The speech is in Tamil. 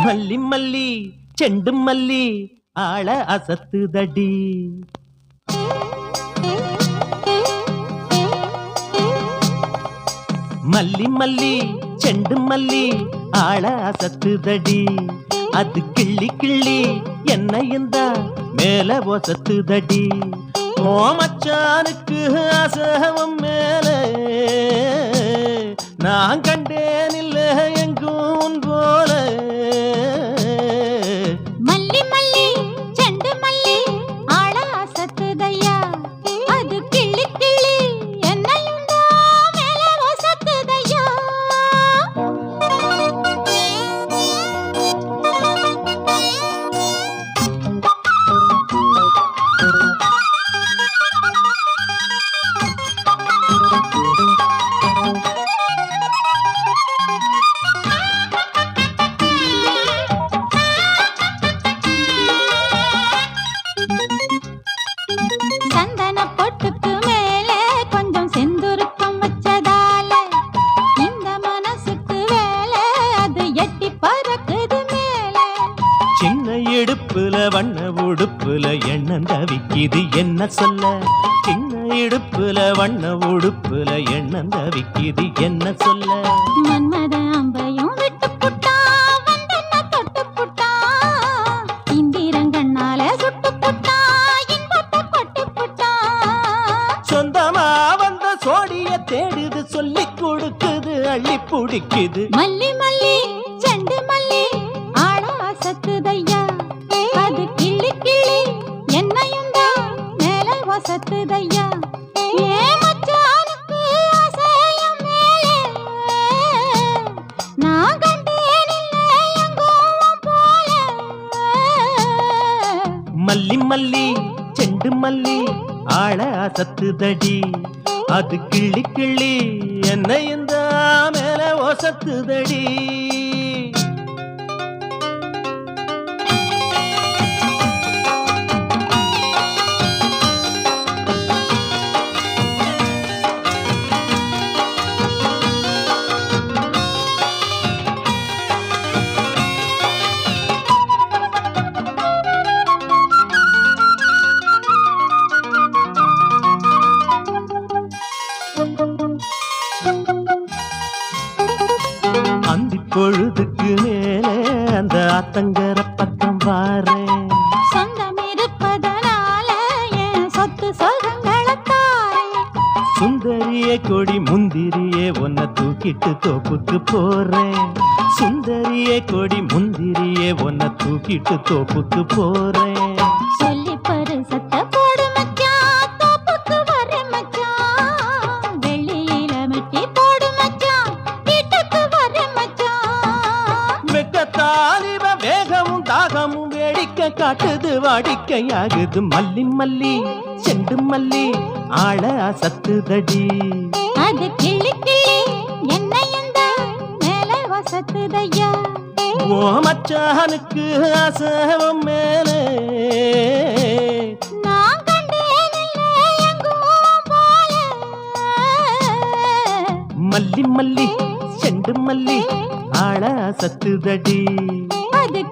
மல்லி மல்லி செண்டு மல்லி ஆள அசத்துதடி. மல்லி மல்லி செண்டு மல்லி ஆள அசத்துதடி. அது கிள்ளி கிள்ளி என்னையும் தான் மேல ஒசத்துதடி. ஓ மச்சானுக்கு அசவம் மேல நான் கண்டேன் இல்ல எங்கும் போல. மல்லி மல்லி செண்டு மல்லி ஆள அசத்துதையா. அது கிள்ளி கிள்ளி என்னையும் தான் மேல ஒசத்துதையா. சந்தன பொட்டுக்கு மேலே கொஞ்சம் செந்துருக்கம் வச்சதால இந்த மனசுக்கு வேலை அது எட்டி பறக்குது மேலே. சின்ன இடுப்புல வண்ண உடுப்புல எண்ணம் தவிக்குது என்ன சொல்ல. சின்ன இடுப்புல வண்ண உடுப்புல எண்ணம் தவிக்குது என்ன சொல்ல. மன்மத அம்பையும் விட்டு புட்டா வந்தென்ன தொட்டு புட்டா. இந்திரங்கண்ணால சுட்டு புட்டா இன்பத்தை கொட்டு புட்டா. சொந்தமா வந்த சோடிய தேடுது சொல்லிக் கொடுக்குது அள்ளி பிடிக்குது. மல்லி மல்லி செண்டு மல்லி ஆள அசத்துதையா. அது கிள்ளி கிள்ளி என்னையும் தான் மேல வசத்துதையா. ஏ மச்சானுக்கு அசையும் மேலே நான் கண்டேன் இல்லை எங்கோவும் போல. மல்லி மல்லி செண்டு மல்லி ஆள அசத்துதடி. அது கிள்ளி கிள்ளி என்னையும் தான் மேல ஒசத்துதடி. அந்தி பொழுதுக்கு மேலே அந்த ஆத்தங்கர பக்கம் வாரேன். சொந்தம் இருப்பதனால என் சொத்து சொகங்களத்தாரே. சுந்தரியே கொடி முந்திரியே உன்னை தூக்கிட்டு தோப்புக்கு போறேன். சுந்தரியே கொடி முந்திரியே உன்னை தூக்கிட்டு தோப்புக்கு போறேன். சொல்லி பரிசத்தை போடு மச்சான் தோப்புக்கு வர மச்சான். வெள்ளியில மெட்டி போடு மச்சான் வீட்டுக்கு வர மச்சான். வெக்கத்தாலிவ வேகமும் தாகமும் வேடிக்கை காட்டுது வாடிக்கையாகுது. மல்லி மல்லி செண்டு மல்லி ஆள அசத்துதடி. அது கிள்ளி கிள்ளி என்னையும் தான் மேல வசத்துதையா. ஓ மச்சானுக்கு அசவம் மேலே நான் கண்டேன் இல்லை எங்கும் போல. மல்லி மல்லி செண்டு மல்லி ஆள அசத்துதடி. அது